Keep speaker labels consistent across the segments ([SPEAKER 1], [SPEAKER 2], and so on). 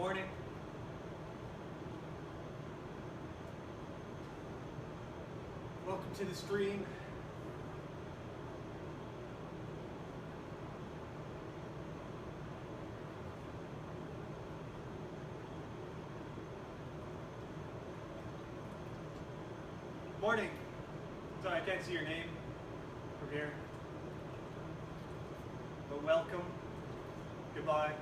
[SPEAKER 1] morning. Welcome to the stream. Morning. Sorry, I can't see your name from here. But welcome. Goodbye.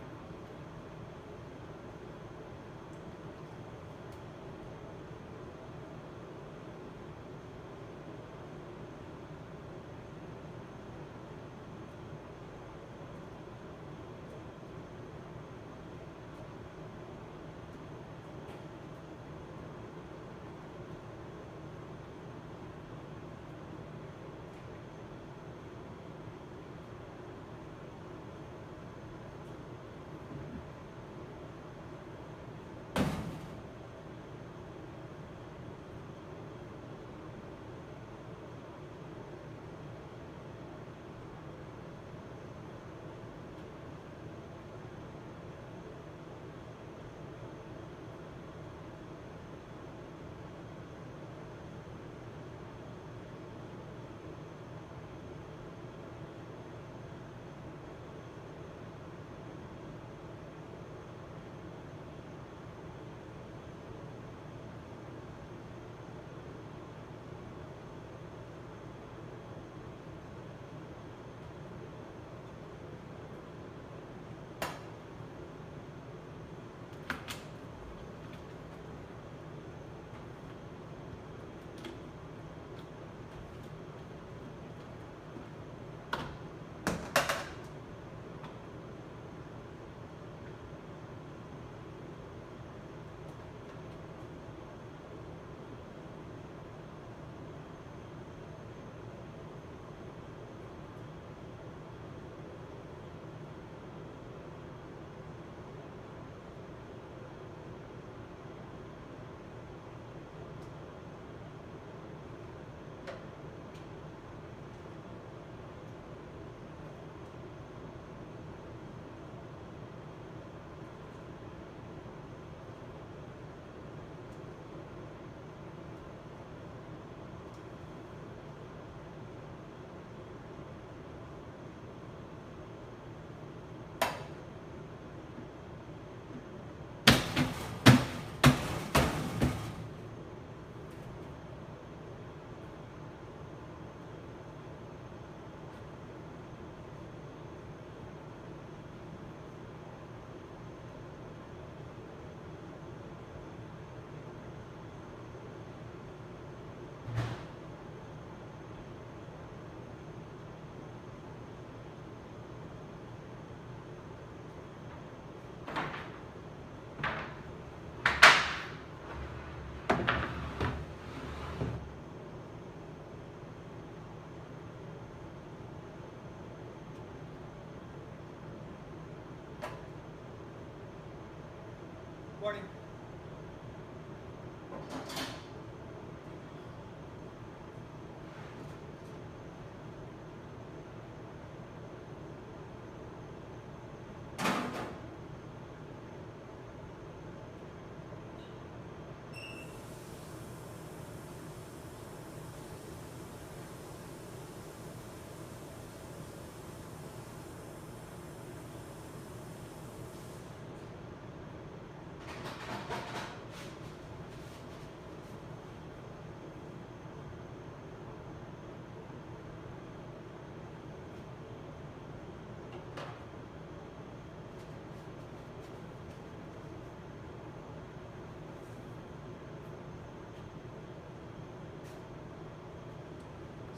[SPEAKER 1] Morning.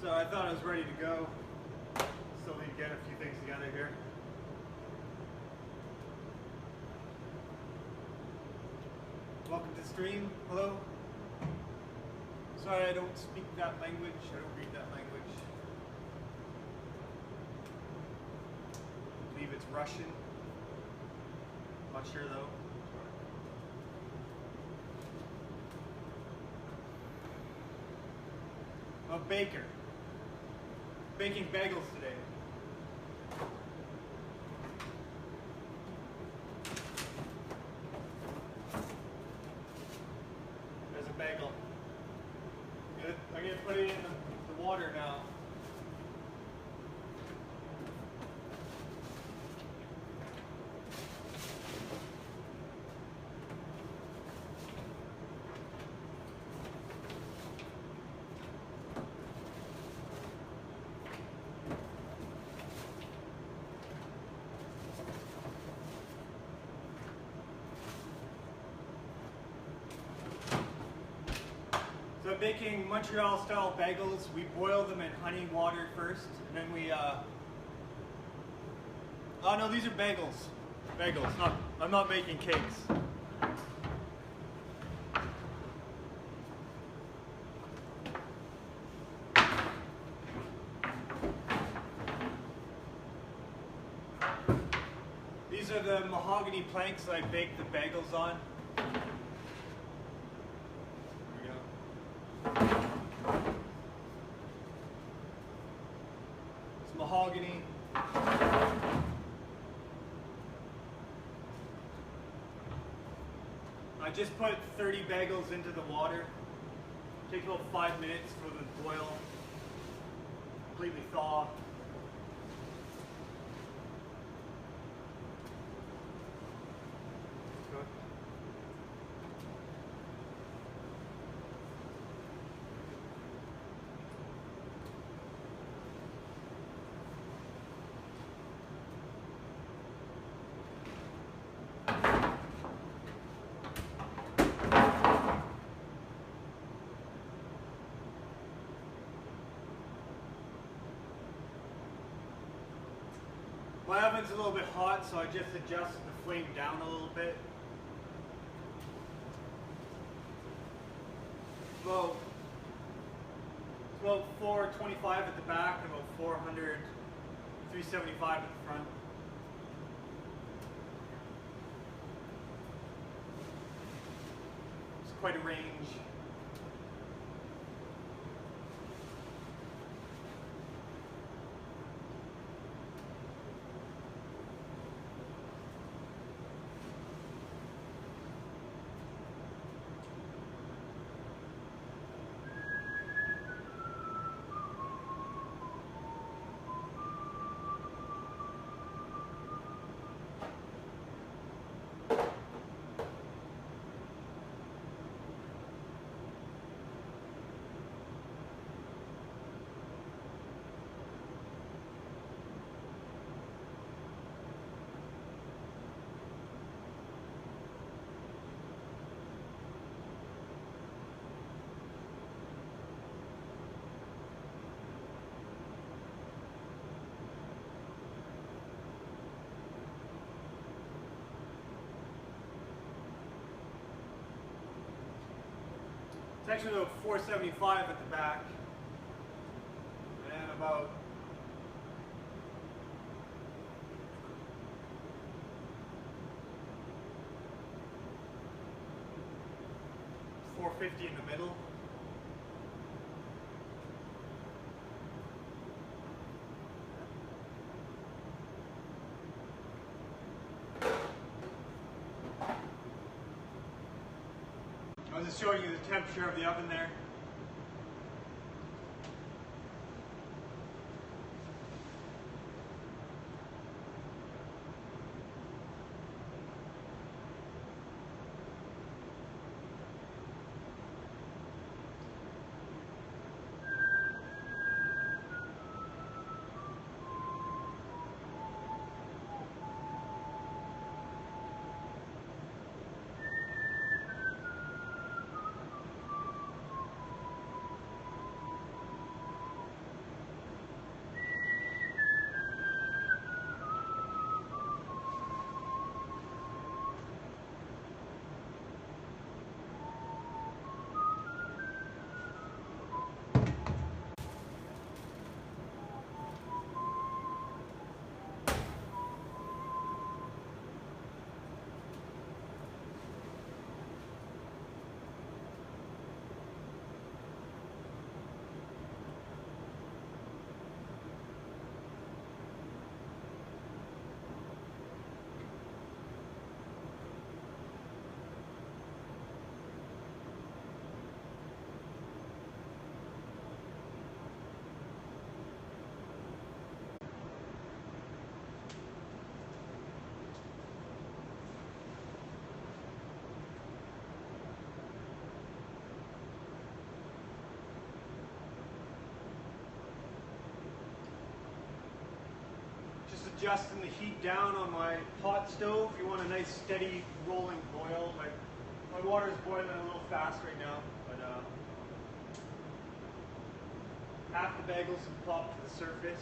[SPEAKER 1] So I thought I was ready to go. Still need to get a few things together here. Welcome to the stream. Hello. Sorry, I don't speak that language. I don't read that language. I believe it's Russian. Not sure though. A baker. Baking bagels today. making Montreal style bagels. We boil them in honey water first, and then we oh no, these are bagels. Bagels, I'm not making cakes. These are the mahogany planks that I bake the bagels on. It's mahogany. I just put 30 bagels into the water. Takes about 5 minutes for them to boil, completely thaw. My oven's a little bit hot, so I just adjust the flame down a little bit. It's about 425 at the back and about 375 at the front. It's quite a range. It's actually about 475 at the back, and about 450 in the middle. I was just showing you the temperature of the oven there. Adjusting the heat down on my hot stove. You want a nice steady rolling boil. My water is boiling a little fast right now, but Half the bagels have popped to the surface.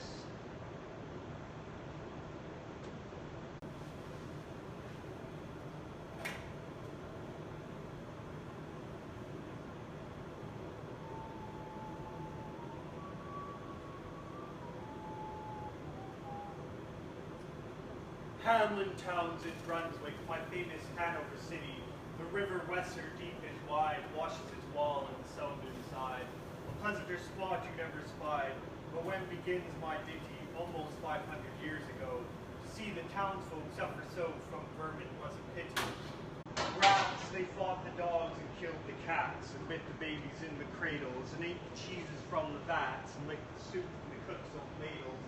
[SPEAKER 1] Hamlin Townsend, Brunswick, my famous Hanover city. The river Weser, deep and wide, washes its wall on the southern side. A pleasanter spot you never spied. But when begins my ditty, almost 500 years ago, to see the townsfolk suffer so from vermin was a pity. Rats, they fought the dogs and killed the cats, and bit the babies in the cradles, and ate the cheeses from the vats, and licked the soup from the cook's old ladles.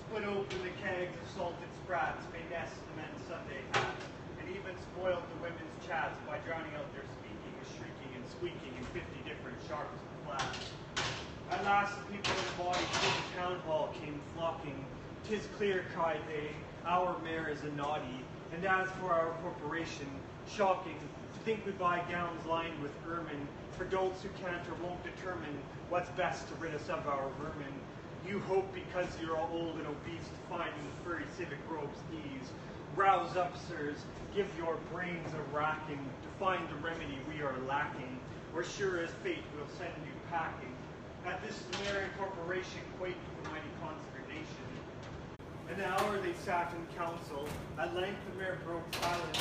[SPEAKER 1] Split open the kegs of salted sprats, made nests in the men's Sunday hats, and even spoiled the women's chats by drowning out their speaking, shrieking, and squeaking in 50 different sharps and flats. At last the people in the body to the town hall came flocking. "'Tis clear," cried they, "our mayor is a naughty, and as for our corporation, shocking to think we buy gowns lined with ermine for dolts who can't or won't determine what's best to rid us of our vermin. You hope because you're all old and obese to find in the furry civic robes ease. Rouse up, sirs, give your brains a racking to find the remedy we are lacking, or sure as fate we'll send you packing." At this the mayor and corporation quaked with mighty consternation. An hour they sat in council. At length the mayor broke silence.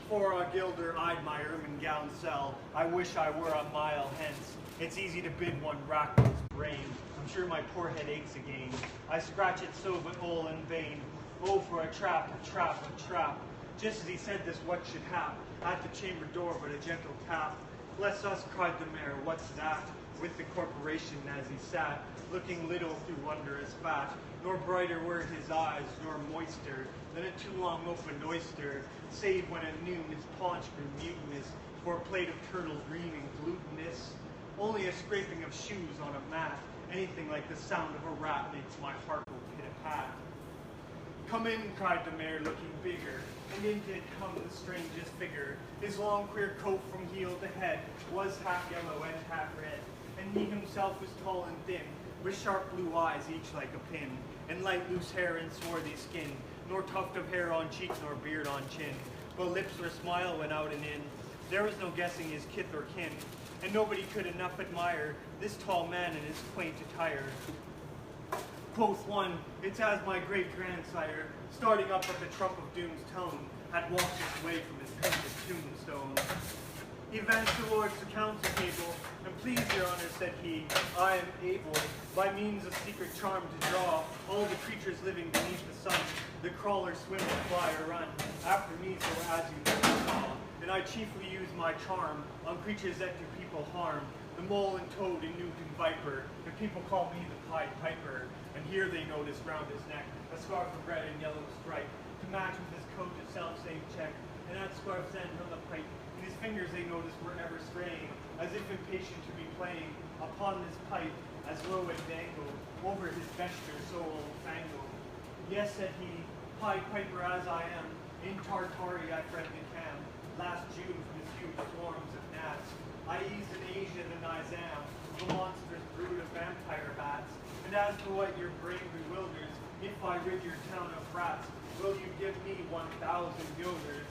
[SPEAKER 1] "For a gilder I'd my ermine gown sell. I wish I were a mile hence. It's easy to bid one rack one's brain. I'm sure my poor head aches again. I scratch it so, but all in vain. Oh, for a trap, a trap, a trap." Just as he said this, what should hap? At the chamber door but a gentle tap. "Bless us," cried the mayor, "what's that?" With the corporation as he sat, looking little through wondrous fat, nor brighter were his eyes, nor moister than a too long opened oyster, save when at noon his paunch grew mutinous for a plate of turtle green and glutinous. Only a scraping of shoes on a mat, anything like the sound of a rat makes my heart go pit-a-pat. "Come in," cried the mayor, looking bigger, and in did come the strangest figure. His long queer coat from heel to head was half yellow and half red, and he himself was tall and thin, with sharp blue eyes each like a pin, and light loose hair and swarthy skin, nor tuft of hair on cheek nor beard on chin, but lips where smile went out and in. There was no guessing his kith or kin, and nobody could enough admire this tall man in his quaint attire. Quoth one, "It's as my great-grandsire, starting up at the trump of doom's tone, had walked his way from his pensive tombstone." He advanced towards the council table, "And please, your honor," said he, "I am able, by means of secret charm, to draw all the creatures living beneath the sun, the crawler, swim, fly, or run, after me, so as you never saw. And I chiefly use my charm on creatures that do people harm, the mole and toad and newt and viper, and people call me the Pied Piper." And here they noticed round his neck a scarf of red and yellow stripe, to match with his coat of self-same check, and that scarf then hung a pipe. And his fingers they noticed were ever straying, as if impatient to be playing upon this pipe, as low and dangled over his vesture so old-fangled. "Yes," said he, "Pied Piper as I am, in Tartary I friendly cam, last June from his huge swarms of gnats. I eased in Asia the Nizam, the monstrous brood of vampire bats. And as for what your brain bewilders, if I rid your town of rats, will you give me 1,000 guilders?"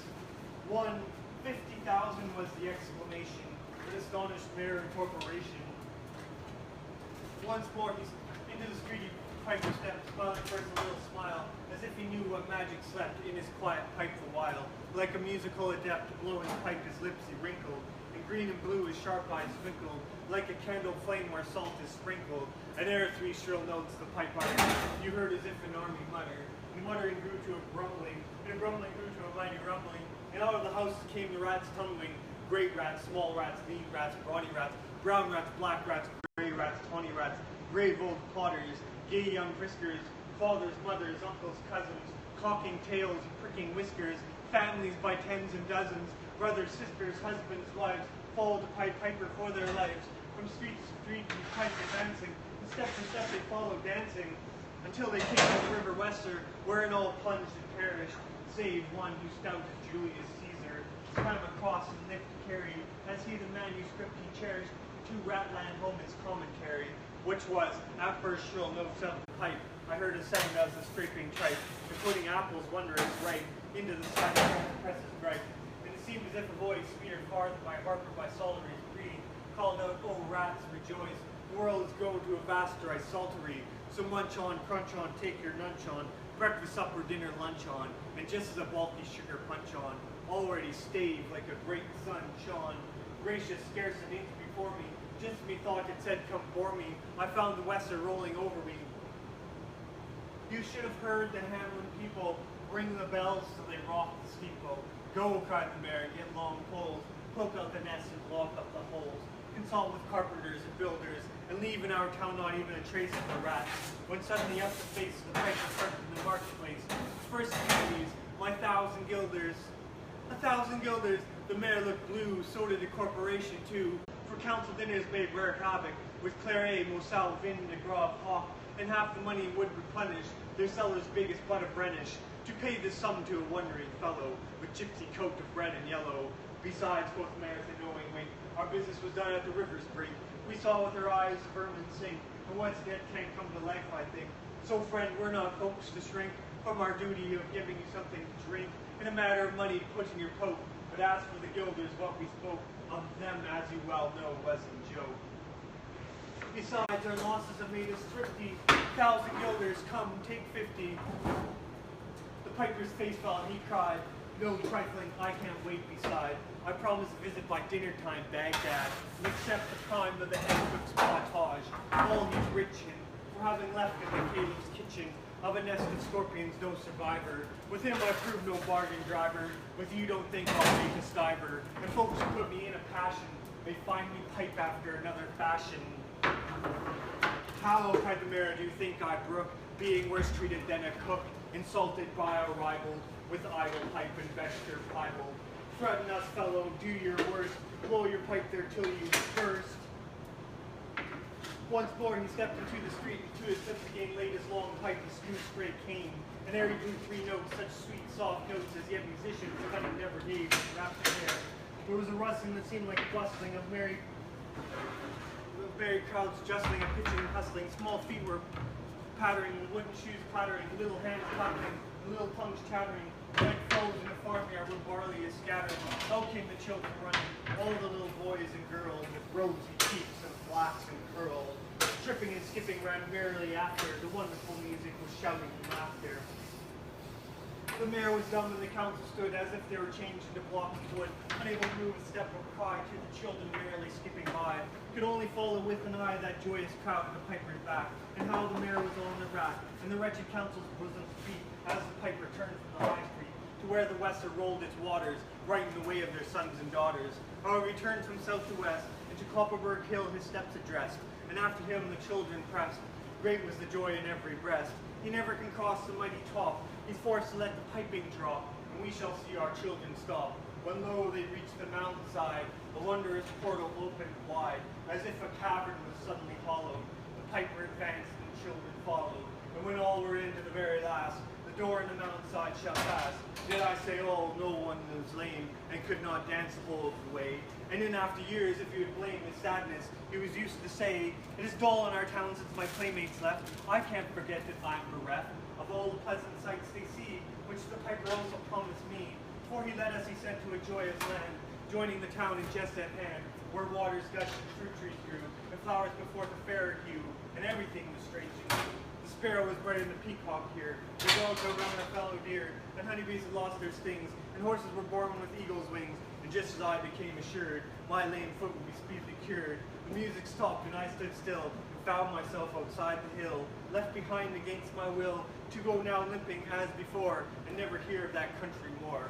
[SPEAKER 1] 150,000 was the exclamation, an astonished mayor and corporation. Once more into the street he Piper stepped, smiling first a little smile, as if he knew what magic slept in his quiet pipe the while. Like a musical adept, blowing pipe his lips he wrinkled, and green and blue his sharp eyes twinkled, like a candle flame where salt is sprinkled. And ere 3 shrill notes the pipe uttered, you heard as if an army muttered, and muttering grew to a grumbling, and a grumbling grew to a mighty rumbling, and out of the house came the rats tumbling, great rats, small rats, lean rats, brawny rats, brown rats, black rats, gray rats, tawny rats, grave old plotters, gay young friskers, fathers, mothers, uncles, cousins, cocking tails and pricking whiskers, families by tens and dozens, brothers, sisters, husbands, wives, fall to Pied Piper for their lives. From street to street these pipes advancing, and step for step they followed dancing, until they came to the river Weser, wherein all plunged and perished, save one who stout as Julius Caesar, swam across and lived to carry, as he the manuscript he cherished, to Ratland home his commentary. which was, at first shrill notes of the pipe, I heard a sound as the scraping tripe, and putting apples wondrous right into the side of the presses bright. And it seemed as if a voice, smeared farther by harper by Soldery's breed, called out, "Oh rats, rejoice, the world is grown to a vaster isolatory, so munch on, crunch on, take your nunch on, breakfast, supper, dinner, lunch on, and just as a bulky sugar punch on, already staved like a great sun shone, gracious, scarce an inch before me, just methought it said, come bore me, I found the Weser rolling over me. You should have heard the Hamlin people ring the bells till they rocked the steeple. Go, cried the mayor, get long poles, poke out the nests and block up the holes, consult with carpenters and builders, and leave in our town not even a trace of the rats. When suddenly up the face of the pipe started in the marketplace, first communities, my 1,000 guilders. 1,000 guilders, the mayor looked blue, so did the corporation too. For council dinners made rare havoc, with claret, moselle, vin, de gras, hawk, and half the money would replenish their cellars big as butt of Brenish, to pay this sum to a wondering fellow, with gypsy coat of red and yellow. Besides, quoth the mayor with a knowing wink, our business was done at the river's brink. We saw with our eyes the vermin sink, and what's dead can't come to life, I think. So, friend, we're not folks to shrink from our duty of giving you something to drink, in a matter of money to put in your coat. But as for the guilders, what we spoke of them, as you well know, wasn't joke. Besides, our losses have made us thrifty. 1,000 guilders, come, take 50. The piper's face fell, and he cried, no trifling, I can't wait beside. I promise a visit by dinner time, Baghdad, and accept the crime of the head cook's potage. All he's rich in, for having left in the Caleb's kitchen, of a nest of scorpions, no survivor. With him I prove no bargain driver. With you don't think I'll make a stiver. And folks who put me in a passion, they find me pipe after another fashion. How, cried the mayor, do you think I brook being worse treated than a cook, insulted by a rival, with idle pipe and vesture pliable? Threaten us, fellow, do your worst, blow your pipe there till you burst. Once more he stepped into the street, and to his lips again laid his long pipe, a smooth spray cane, and ere he blew 3 notes, such sweet, soft notes as yet musicians cunning never gave, wrapped in air. There was a rustling that seemed like a bustling of merry crowds justling and pitching and hustling. Small feet were pattering, wooden shoes clattering, little hands clapping, little tongues chattering. Like foes in a farmyard where barley is scattered. Out came the children running, all the little boys and girls with rosy cheeks and flaxen curls. Tripping and skipping ran merrily after. The wonderful music was shouting and laughter. The mayor was dumb and the council stood as if they were changed into blocks of wood, unable to move a step or cry to the children merrily skipping by. Could only follow with an eye that joyous crowd at the piper's back, and how the mayor was on the rack, and the wretched council's bosoms beat as the piper turned from the high street to where the Weser rolled its waters, right in the way of their sons and daughters. However, he turned from south to west, and to Copperberg Hill his steps addressed, and after him the children pressed. Great was the joy in every breast. He never can cross the mighty top. He's forced to let the piping drop, and we shall see our children stop. When lo, they reached the mountainside, a wondrous portal opened wide, as if a cavern was suddenly hollowed. The piper advanced, and the children followed. And when all were in to the very last, the door in the mountainside shall pass. Did I say all, no one was lame, and could not dance the whole of the way. And in after years, if you would blame his sadness, he was used to say, it is dull in our town since my playmates left. I can't forget that I'm bereft of all the pleasant sights they see, which the piper also promised me. For he led us, he said, to a joyous land, joining the town in just at hand, where waters gushed and fruit trees grew, and flowers before the fairer hue, and everything was strange and new. The sparrow was bred in the peacock here, the dogs around a fallow deer, and honeybees had lost their stings, and horses were born with eagle's wings. And just as I became assured, my lame foot would be speedily cured, the music stopped and I stood still, and found myself outside the hill, left behind against my will, to go now limping as before, and never hear of that country more.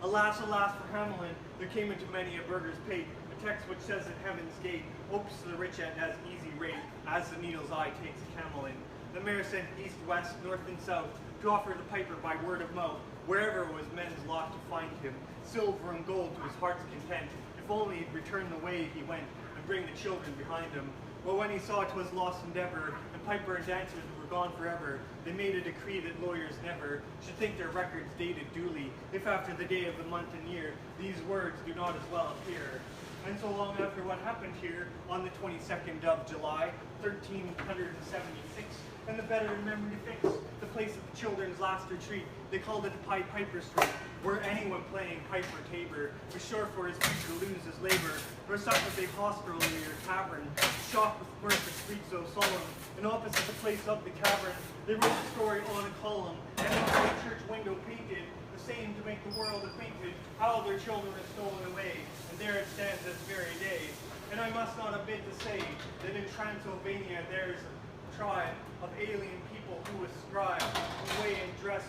[SPEAKER 1] Alas, alas for Hamelin, there came into many a burgher's pate, a text which says at heaven's gate, opes to the rich at as easy rate, as the needle's eye takes a camel in. The mayor sent east, west, north, and south, to offer the piper by word of mouth, wherever it was men's lot to find him, silver and gold to his heart's content, if only he'd return the way he went, and bring the children behind him. But when he saw 'twas lost endeavor, and piper and dancers were gone forever, they made a decree that lawyers never should think their records dated duly, if after the day of the month and year, these words do not as well appear. And so long after what happened here on the 22nd of July, 1376, and the better remembered to fix the place of the children's last retreat. They called it the Pied Piper Street, where anyone playing pipe or tabor was sure for his future to lose his labor, or suffered a hostelry or tavern, shocked with mirth a street so solemn. And opposite the place of the cavern, they wrote the story on a column, and into a church window painted, the same to make the world acquainted, how their children are stolen away, and there it stands this very day. And I must not omit to say that in Transylvania there's a tribe of alien people who ascribe the way and dress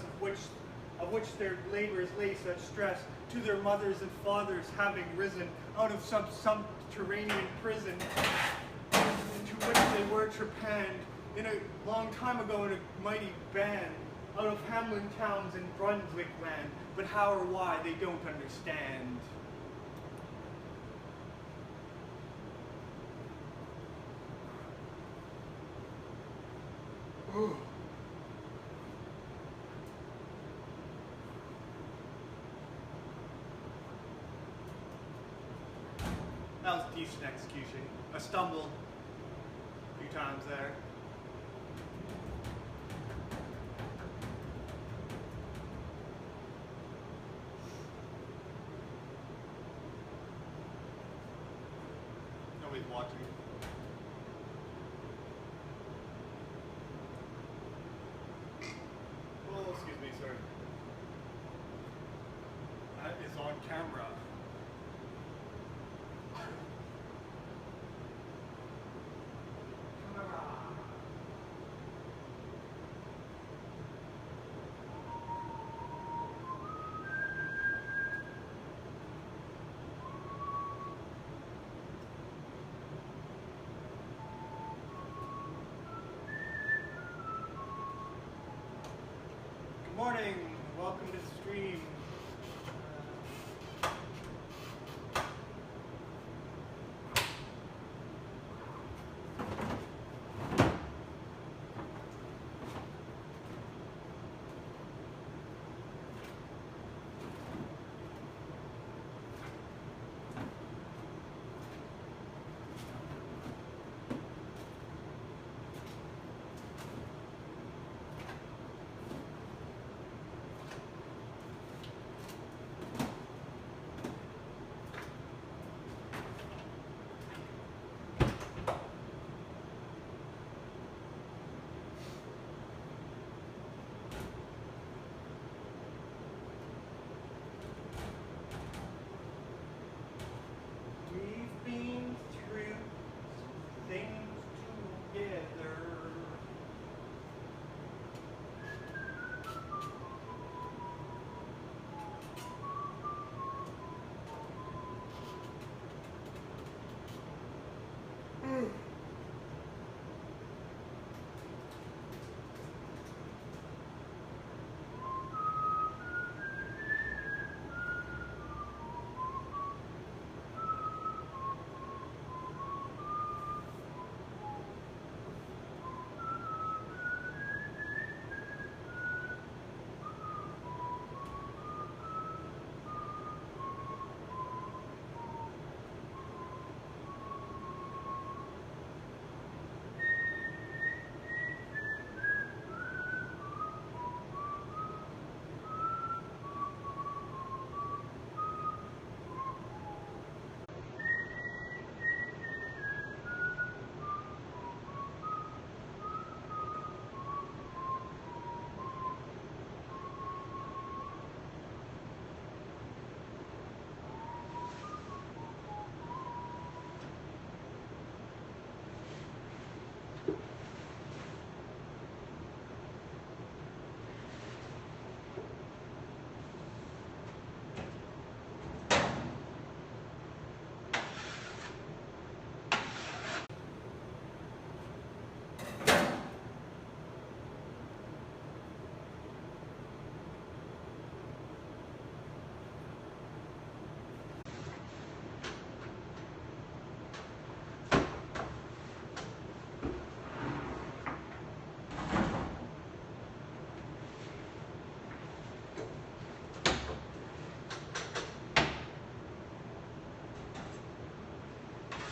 [SPEAKER 1] of which their labors lay such stress to their mothers and fathers having risen out of some subterranean prison into which they were trepanned in a long time ago in a mighty band out of Hamlin towns in Brunswick land, but how or why they don't understand. Ooh. That was a decent execution. I stumbled a few times there. Nobody's watching. Oh, excuse me, sir. That is on camera. Good morning. Welcome to the stream.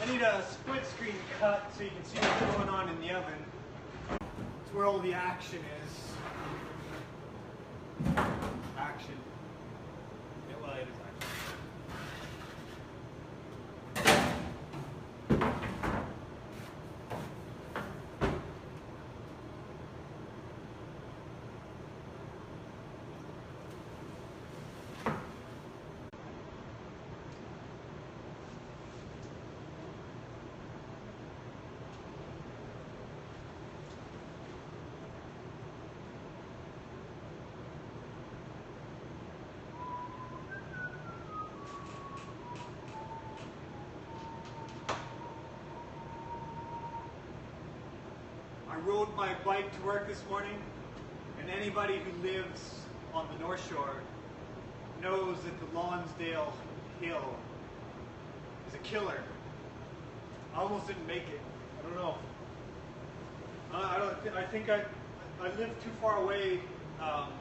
[SPEAKER 1] I need a split screen cut so you can see what's going on in the oven. It's where all the action is. Action. Yeah, well, it is action. I rode my bike to work this morning, and anybody who lives on the North Shore knows that the Lonsdale Hill is a killer. I almost didn't make it. I don't know. I think I live too far away, and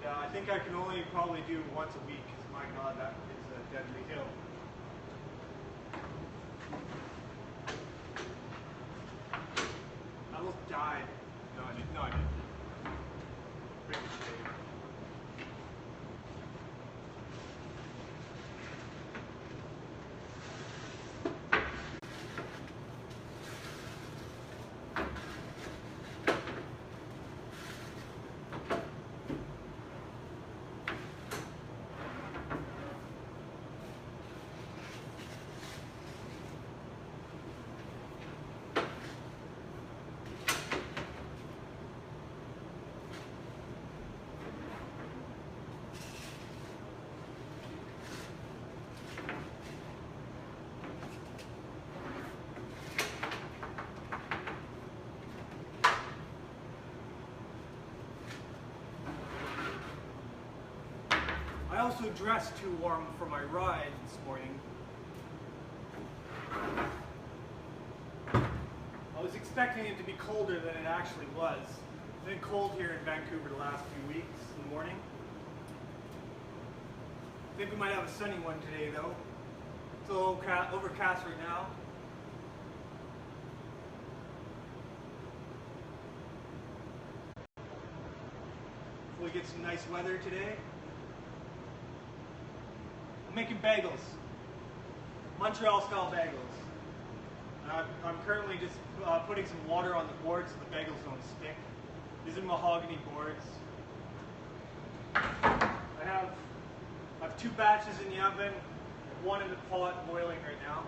[SPEAKER 1] I think I can only probably do once a week, because my God, that is a deadly hill. I almost died. No, I didn't. No, I didn't. Pretty mistake. I also dressed too warm for my ride this morning. I was expecting it to be colder than it actually was. It's been cold here in Vancouver the last few weeks in the morning. I think we might have a sunny one today though. It's a little overcast right now. Hopefully we get some nice weather today. I'm making bagels, Montreal style bagels. I'm currently just putting some water on the board so the bagels don't stick. These are mahogany boards. I have 2 batches in the oven, 1 in the pot boiling right now.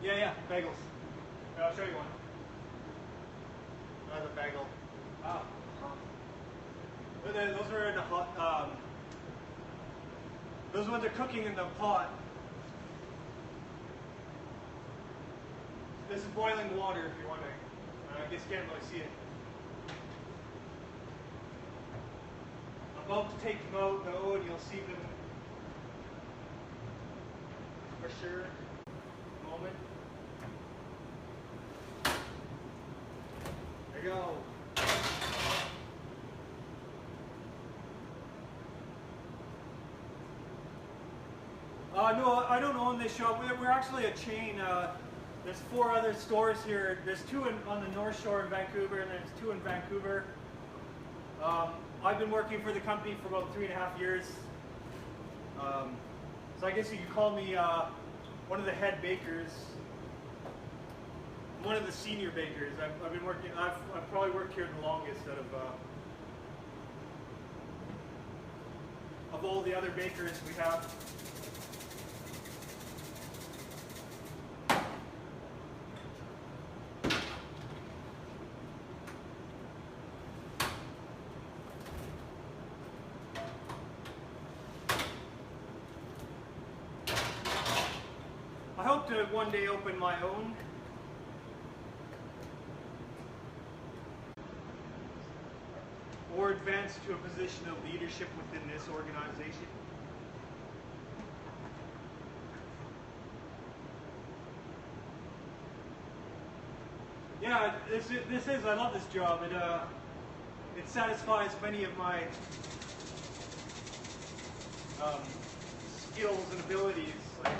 [SPEAKER 1] Yeah, bagels. Yeah, I'll show you one. Another bagel. Ah. Those are in the hot. Those ones are cooking in the pot. This is boiling water, if you're wondering. I guess you can't really see it. I'm about to take them out though, and you'll see them for sure. Moment. There you go. No, I don't own this shop. We're actually a chain. There's 4 other stores here. There's 2 on the North Shore in Vancouver, and there's 2 in Vancouver. I've been working for the company for about 3.5 years. So I guess you could call me one of the head bakers. One of the senior bakers. I've been working. I've probably worked here the longest out of all the other bakers we have. I hope to one day open my own. Or advance to a position of leadership within this organization. Yeah, this is. I love this job. It satisfies many of my skills and abilities. Like,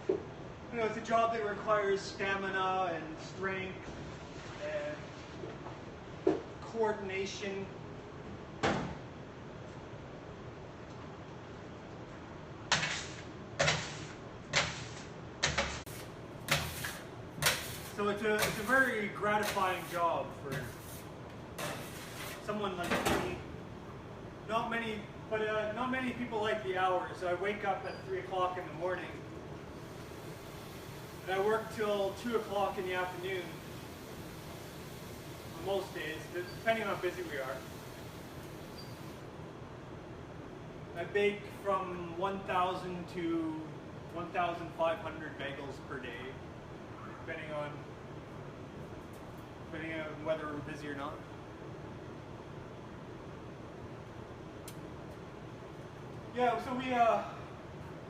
[SPEAKER 1] you know, it's a job that requires stamina and strength and coordination. So it's a very gratifying job for someone like me. Not many people like the hours. So I wake up at 3 o'clock in the morning and I work till 2 o'clock in the afternoon on most days, depending on how busy we are. I bake from 1,000 to 1,500 bagels per day, depending on whether we're busy or not. Yeah, so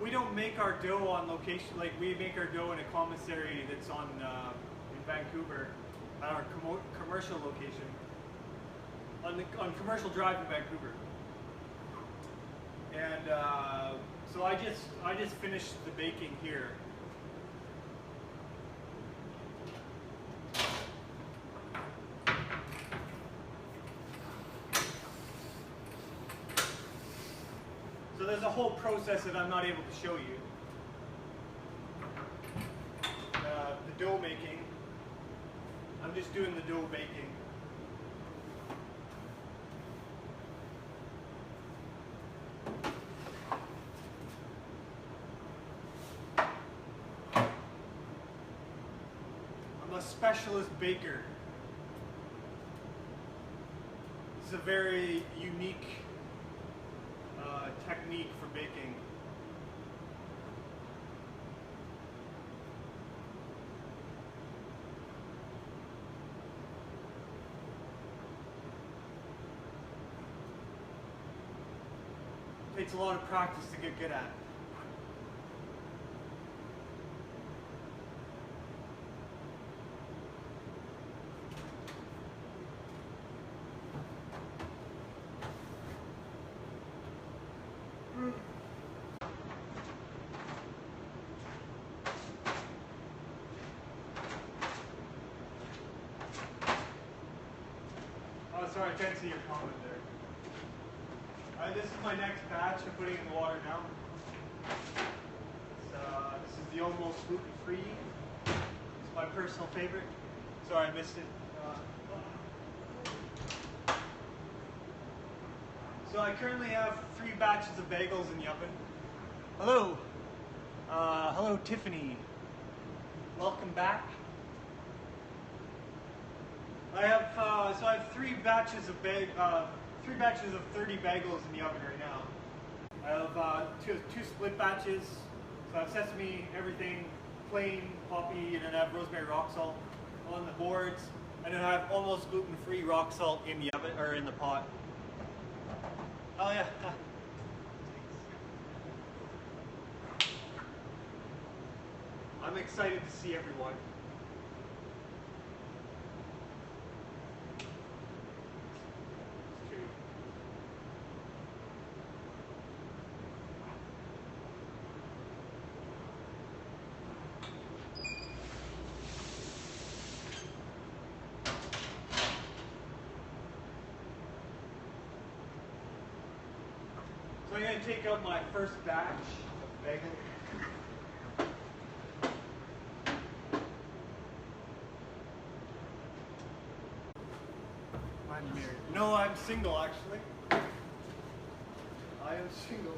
[SPEAKER 1] we don't make our dough on location. Like, we make our dough in a commissary that's on in Vancouver, at our commercial location, on Commercial Drive in Vancouver. And so I just finished the baking here. So there's a whole process that I'm not able to show you. The dough making. I'm just doing the dough baking. I'm a specialist baker. This is a very unique technique for baking. It takes a lot of practice to get good at. Oh, sorry, I can't see your comment there. This is my next batch. I'm putting in the water now. This is the almost gluten-free. It's my personal favorite. Sorry, I missed it. So I currently have 3 batches of bagels in the oven. Hello. Hello, Tiffany. Welcome back. I have 3 batches of 30 bagels in the oven right now. I have two split batches. So I have sesame, everything, plain, poppy, and then I have rosemary rock salt on the boards, and then I have almost gluten-free rock salt in the oven or in the pot. Oh yeah. I'm excited to see everyone. So I'm going to take out my first batch of bagel. I'm married. No, I'm single actually. I am single.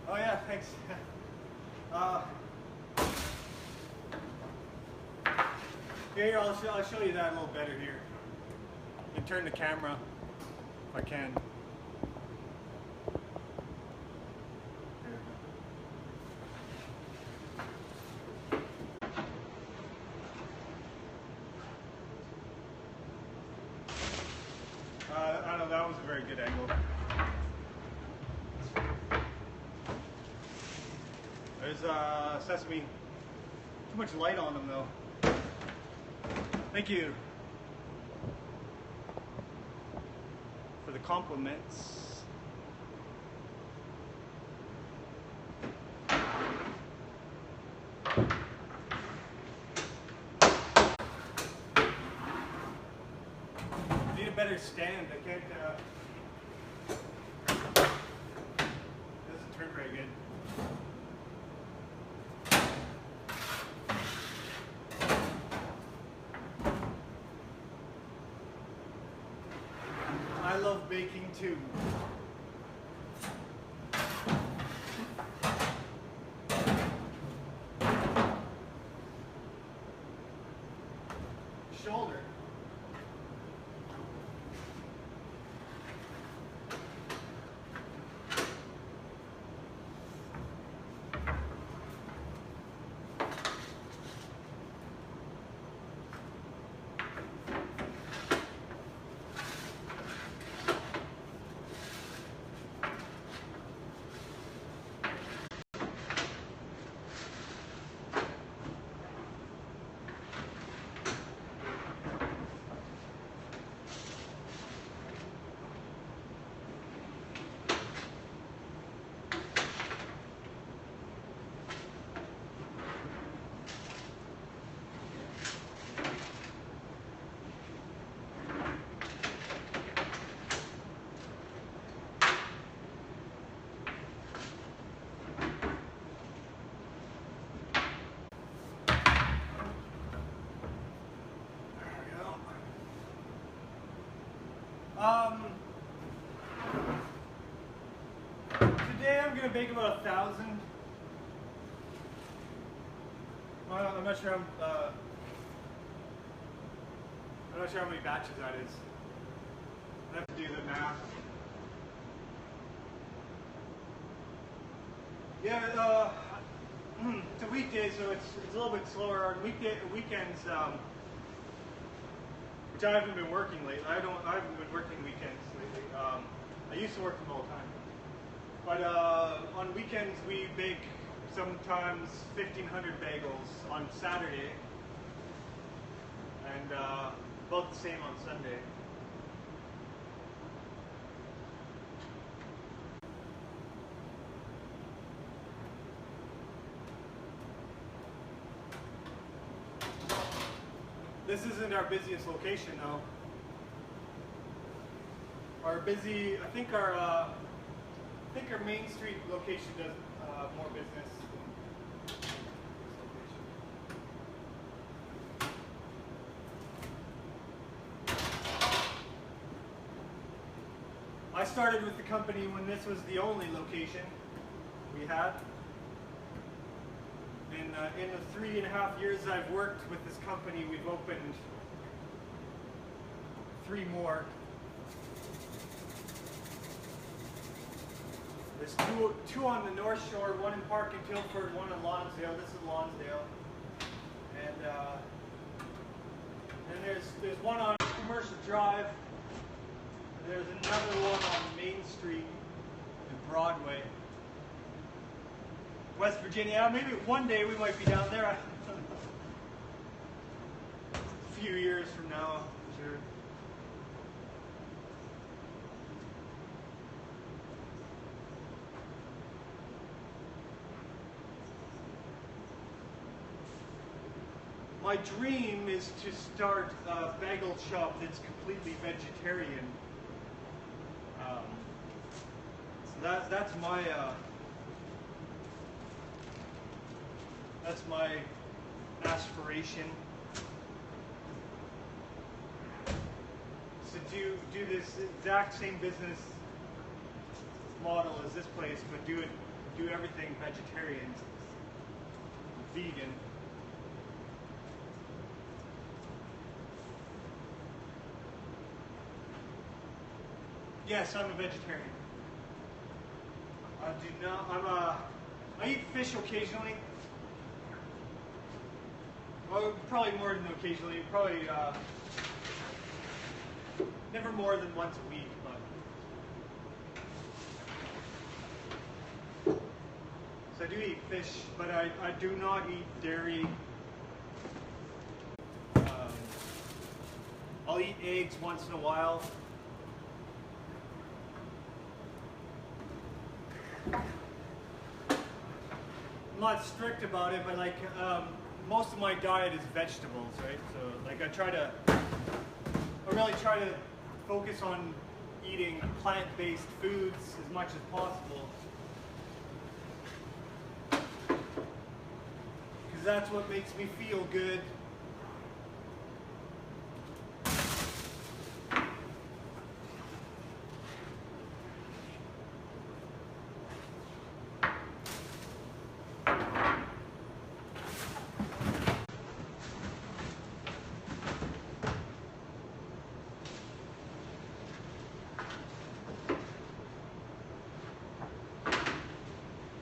[SPEAKER 1] Oh yeah, thanks. Here, I'll show you that a little better here. And turn the camera if I can. I don't know, that was a very good angle. There's sesame. Too much light on them though. Thank you for the compliments. Need a better stand. I can't. Doesn't turn very good. I love baking too. Shoulder. Today I'm gonna bake about 1,000. Well, I'm not sure how many batches that is. I have to do the math. Yeah, it's a weekday, so it's a little bit slower. On weekends, which I haven't been working lately. I haven't been working weekends lately. I used to work them all the time. But on weekends we bake sometimes 1,500 bagels on Saturday, and about the same on Sunday. This isn't our busiest location though. I think our Main Street location does more business than this location. I started with the company when this was the only location we had. In the 3.5 years I've worked with this company, we've opened 3 more. There's two on the North Shore, one in Park and Tilford, one in Lonsdale. This is Lonsdale. And then there's one on Commercial Drive. And there's another one on Main Street in Broadway. West Virginia. Maybe one day we might be down there. A few years from now, I'm sure. My dream is to start a bagel shop that's completely vegetarian. So that's my aspiration. So do this exact same business model as this place, but do everything vegetarian, vegan. Yes, I'm a vegetarian. I do not. I eat fish occasionally. Well, probably more than occasionally. Probably never more than once a week. But so I do eat fish, but I do not eat dairy. I'll eat eggs once in a while. I'm not strict about it, but like most of my diet is vegetables, right? So like I really try to focus on eating plant-based foods as much as possible. Because that's what makes me feel good.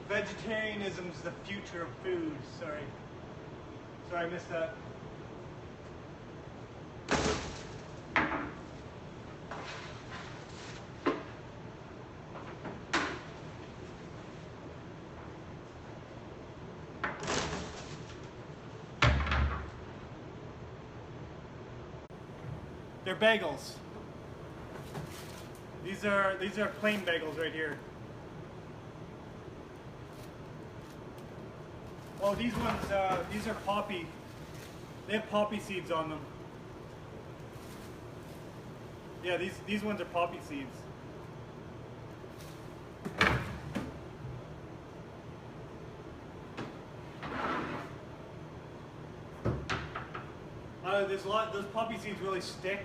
[SPEAKER 1] Vegetarianism's the future of food. Sorry, I missed that. They're bagels. These are plain bagels right here. Oh, these ones, these are poppy. They have poppy seeds on them. Yeah, these ones are poppy seeds. There's a lot. Those poppy seeds really stick,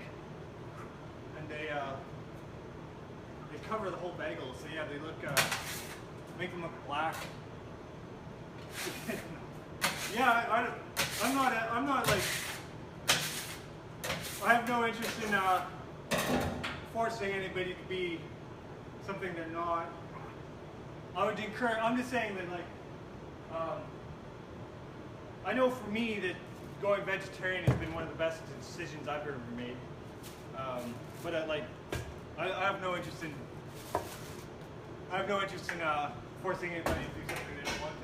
[SPEAKER 1] and they cover the whole bagel. So yeah, they look make them look black. Yeah, I'm not like, I have no interest in forcing anybody to be something they're not. I would encourage, I'm just saying that like, I know for me that going vegetarian has been one of the best decisions I've ever made. But I have no interest in, forcing anybody to do something they don't want to.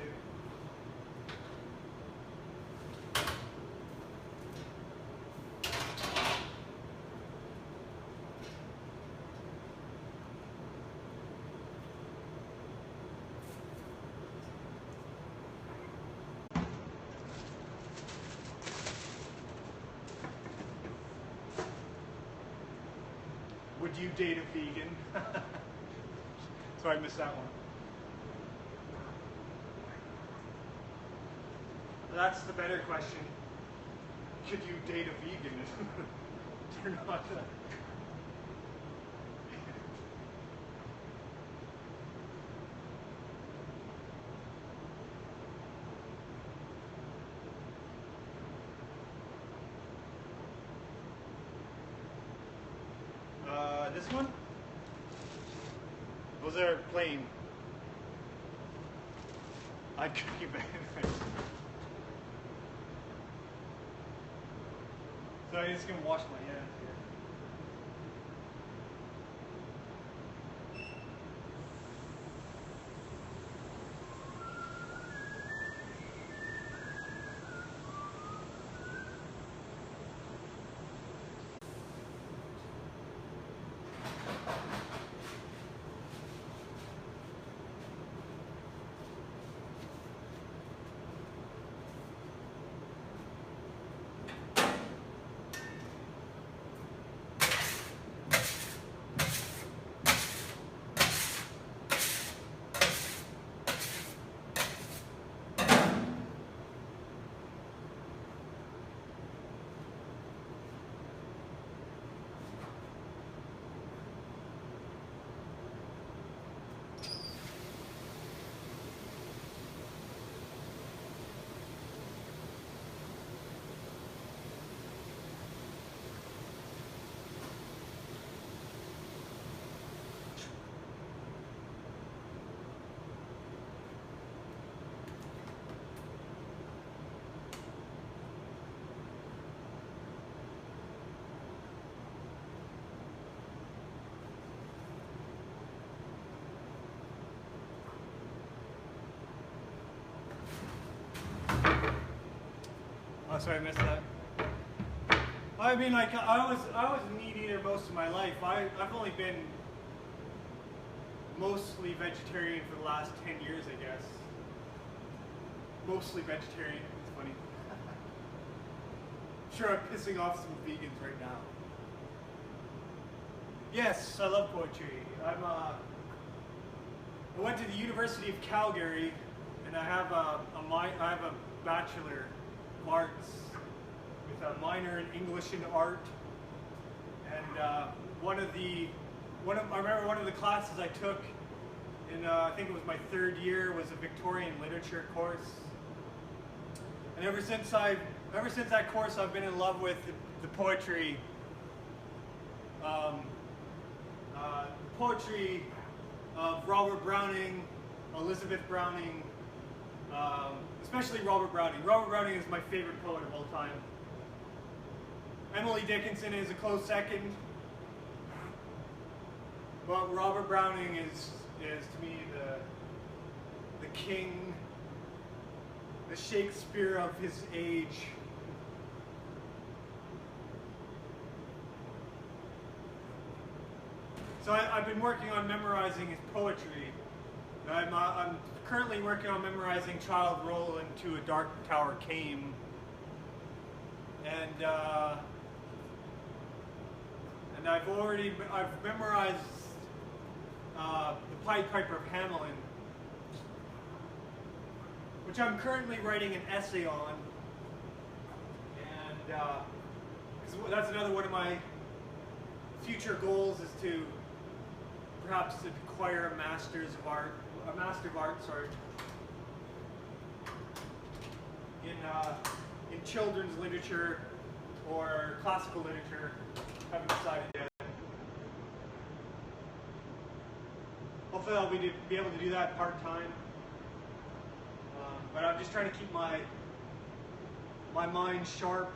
[SPEAKER 1] Would you date a vegan? So I missed that one. That's the better question. Could you date a vegan? They're not. This one? Those are plain. I could be better. So I'm just gonna wash my hands here. sorry, I missed that. I mean, like, I was a meat eater most of my life. I've only been mostly vegetarian for the last 10 years, I guess. Mostly vegetarian. It's funny. I'm sure I'm pissing off some vegans right now. Yes, I love poetry. I went to the University of Calgary, and I have a Bachelor of Arts with a minor in English and art. And I remember one of the classes I took in I think it was my third year was a Victorian literature course. And ever since that course, I've been in love with the poetry. Poetry of Robert Browning, Elizabeth Browning, especially Robert Browning. Robert Browning is my favorite poet of all time. Emily Dickinson is a close second, but Robert Browning is to me the king, the Shakespeare of his age. So I've been working on memorizing his poetry. I'm currently working on memorizing Child Roll into a Dark Tower Came. And I've memorized the Pied Piper of Hamelin, which I'm currently writing an essay on. And 'cause that's another one of my future goals is to perhaps acquire a Master of Art, in children's literature or classical literature. Haven't decided yet. Hopefully I'll be able to do that part-time. But I'm just trying to keep my mind sharp.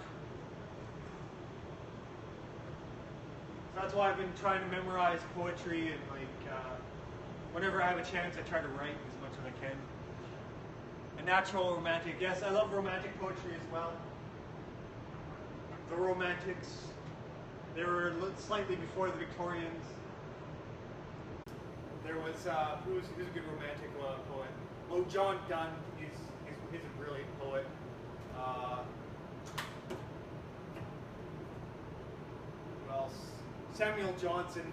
[SPEAKER 1] So that's why I've been trying to memorize poetry, and whenever I have a chance, I try to write as much as I can. A natural romantic. Yes, I love romantic poetry as well. The Romantics. They were slightly before the Victorians. There was who's a good romantic poet? Oh, John Donne. He's a brilliant poet. Who else? Samuel Johnson.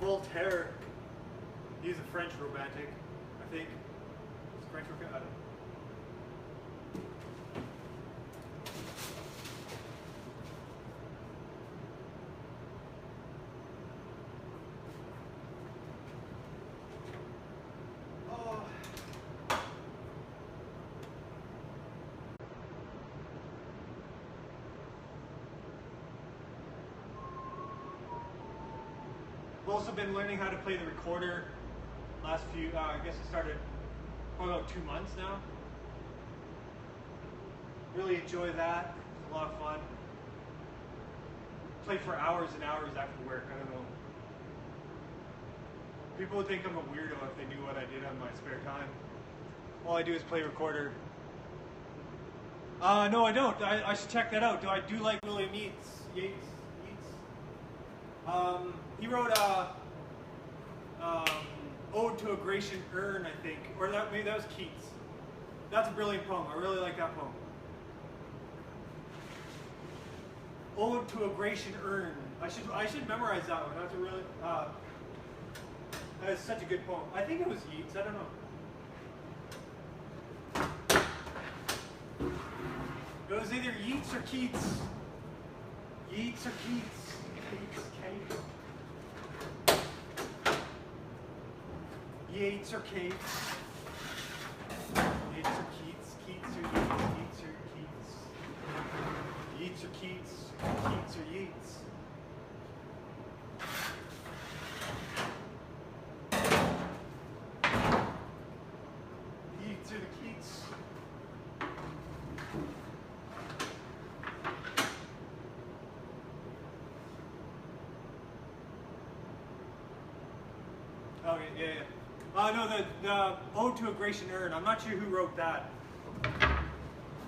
[SPEAKER 1] Voltaire. He's a French romantic, I think. He's a French romantic. I don't know. I've also been learning how to play the recorder last few, I guess I started probably about 2 months now. Really enjoy that. It's a lot of fun. Play for hours and hours after work, I don't know. People would think I'm a weirdo if they knew what I did on my spare time. All I do is play recorder. No, I don't. I should check that out. I do like William Yeats. He wrote a Ode to a Grecian Urn, I think, or maybe that was Keats. That's a brilliant poem. I really like that poem. Ode to a Grecian Urn. I should memorize that one. That's a really that is such a good poem. I think it was Yeats. I don't know. It was either Yeats or Keats. Yeats or Keats. Keats, Keats. Yeats or Keats. Yeats or Keats. Keats or Yeats. Yeats or Keats. Yeats or Keats. Keats or Yeats. Yeats or the Keats. Okay, yeah, yeah. No, the Ode to a Grecian Urn. I'm not sure who wrote that.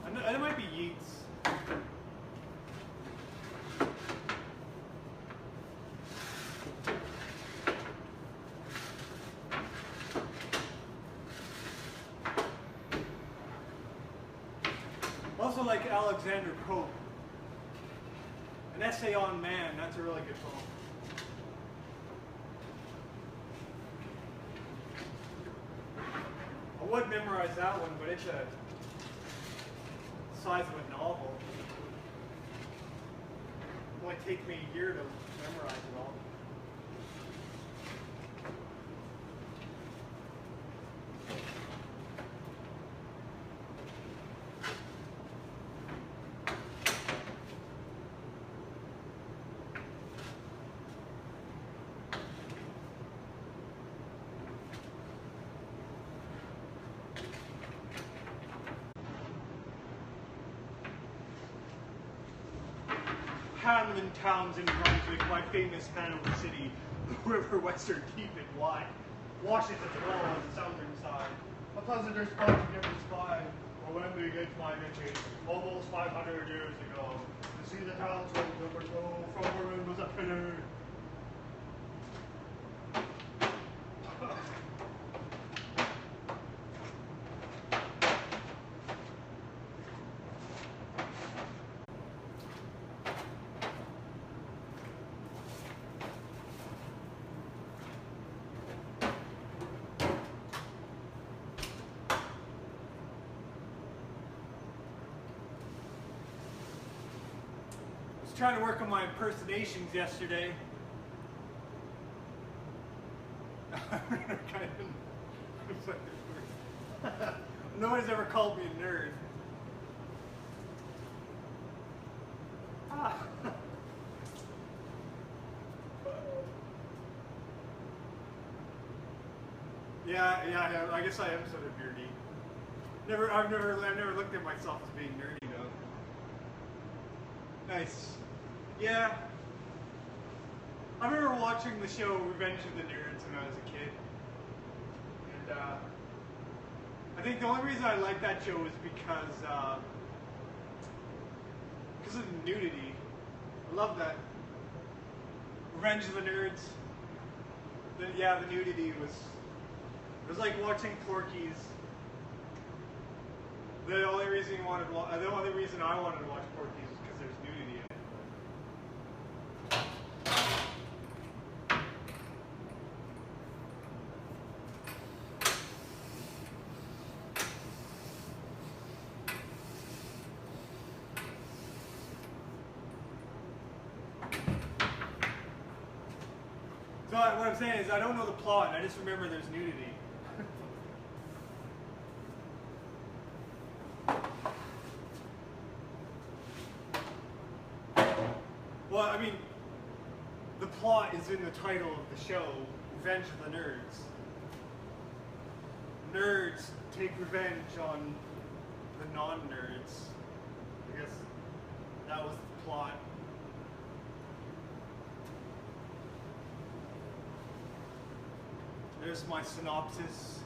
[SPEAKER 1] It might be Yeats. Also like Alexander Pope. An Essay on Man. That's a really good poem. I would memorize that one, but it's a size of a novel. It might take me a year to memorize it all. Hamlin towns in Brunswick, my famous Hanover city, the river western deep and wide, washes its wall on the southern side. A pleasanter spot you never spied, or when begins my vintage, almost 500 years ago, to see the towns where the river go from wherein was a pillar. Trying to work on my impersonations yesterday. No one's ever called me a nerd. Yeah, I guess I am sort of nerdy. I've never looked at myself as being nerdy though. Nice. Yeah. I remember watching the show Revenge of the Nerds when I was a kid. And I think the only reason I like that show is because of the nudity. I love that. Revenge of the Nerds. The nudity was... It was like watching Porky's. The only reason I wanted to watch Porky's was because there's nudity in it. So what I'm saying is I don't know the plot, I just remember there's nudity. Well, I mean, the plot is in the title of the show, Revenge of the Nerds. Nerds take revenge on the non-nerds. I guess that was the plot. There's my synopsis.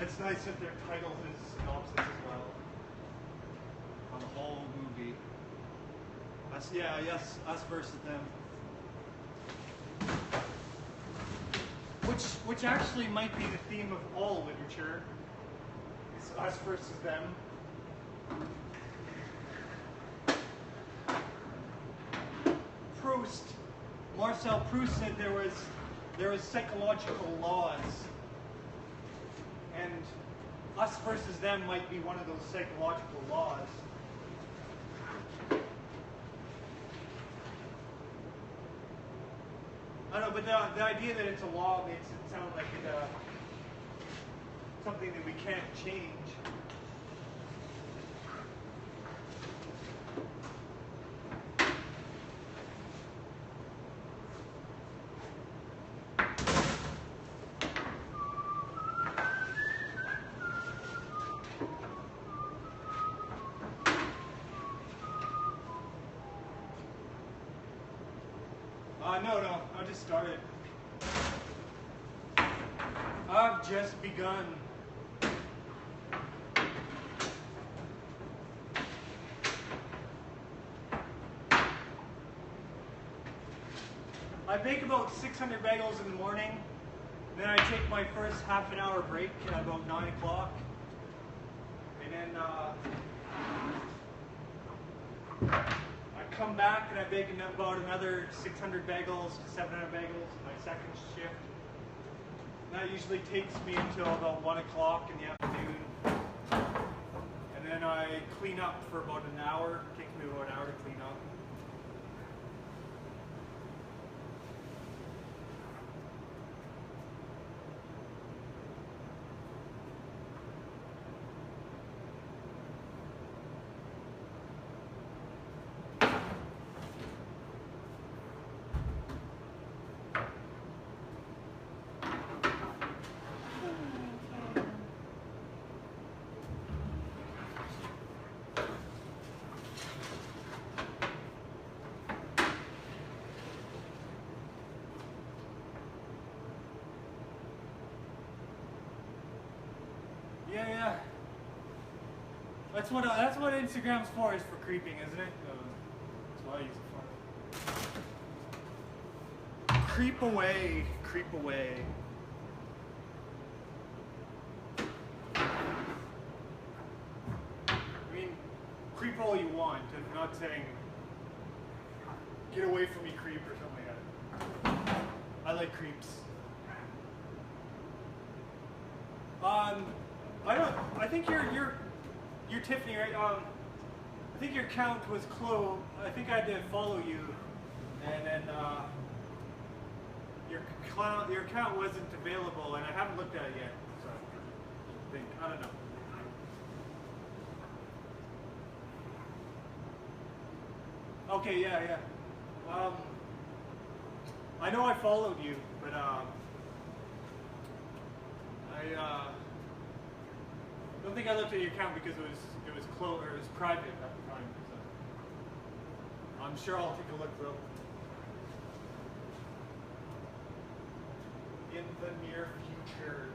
[SPEAKER 1] It's nice that their title is synopsis as well. On the whole movie. Us versus them. Which actually might be the theme of all literature. It's us versus them. Marcel Proust said there was psychological laws, and us versus them might be one of those psychological laws. I don't know, but the idea that it's a law makes it sound like something that we can't change. No, I just started. I've just begun. I bake about 600 bagels in the morning. Then I take my first half an hour break at about 9 o'clock. And then I come back and I bake about another 600 bagels to 700 bagels in my second shift. And that usually takes me until about 1 o'clock in the afternoon. And then I clean up for about an hour. It takes me about an hour to clean up. Yeah. That's what Instagram's for, is for creeping, isn't it? That's what I use it for. Creep away, creep away. I mean, creep all you want. I'm not saying get away from me, creep, or something like that. I like creeps. I think you're Tiffany, right? I think your account was closed. I think I had to follow you, and then your account wasn't available, and I haven't looked at it yet. So I don't know. Okay, yeah. I know I followed you, but I don't think I looked at your account because it was closed, or it was private at the time. So I'm sure I'll take a look though. In the near future.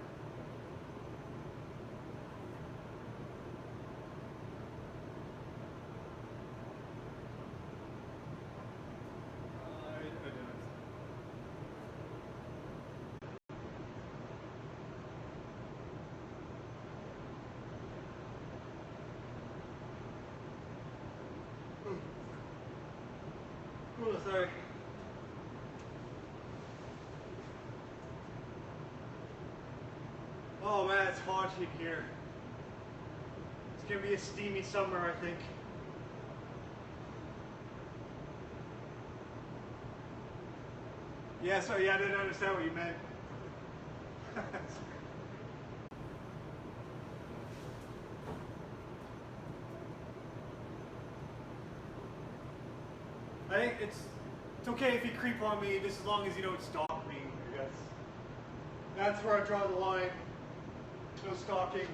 [SPEAKER 1] Oh, sorry. Oh man, it's hot in here. It's gonna be a steamy summer, I think. Yeah, sorry, I didn't understand what you meant. I think it's okay if you creep on me, just as long as you don't stalk me, I guess. That's where I draw the line. No stalking.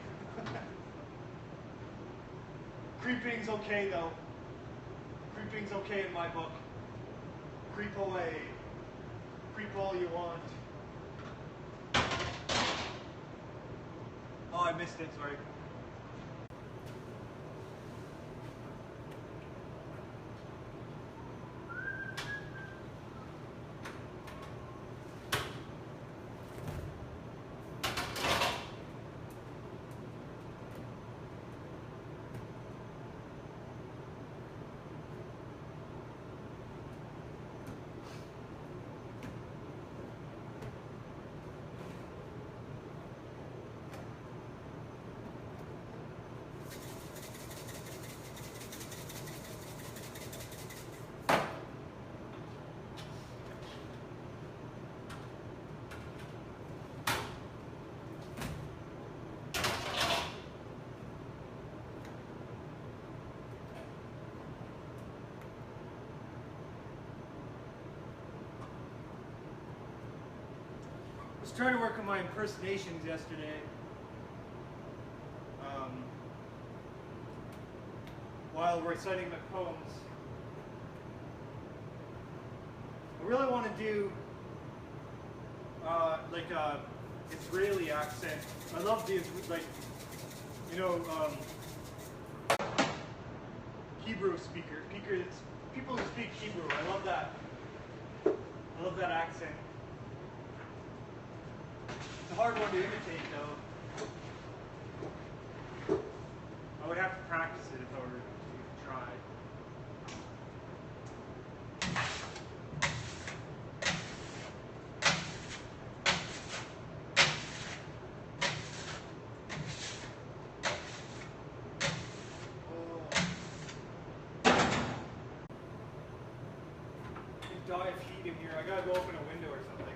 [SPEAKER 1] Creeping's okay though. Creeping's okay in my book. Creep away. Creep all you want. Oh, I missed it, sorry. I was trying to work on my impersonations yesterday. While reciting my poems. I really want to do like a Israeli accent. I love the, like, you know, Hebrew speakers, people who speak Hebrew. I love that. I love that accent. It's a hard one to imitate, though. I would have to practice it if I were to try. Die of heat in here. I gotta go open a window or something.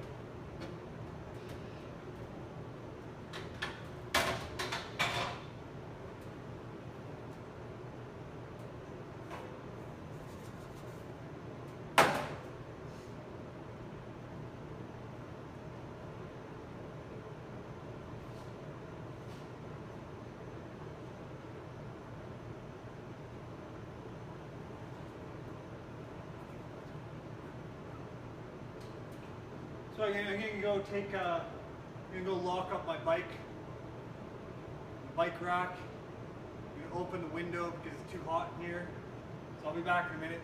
[SPEAKER 1] So I'm gonna go take I'm gonna go lock up my bike rack. I'm gonna open the window because it's too hot in here. So I'll be back in a minute.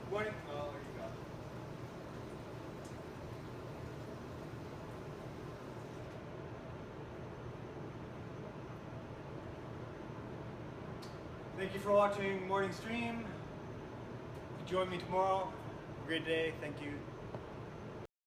[SPEAKER 1] What? Oh, there you go. Thank you for watching morning stream. Join me tomorrow. Have a great day. Thank you.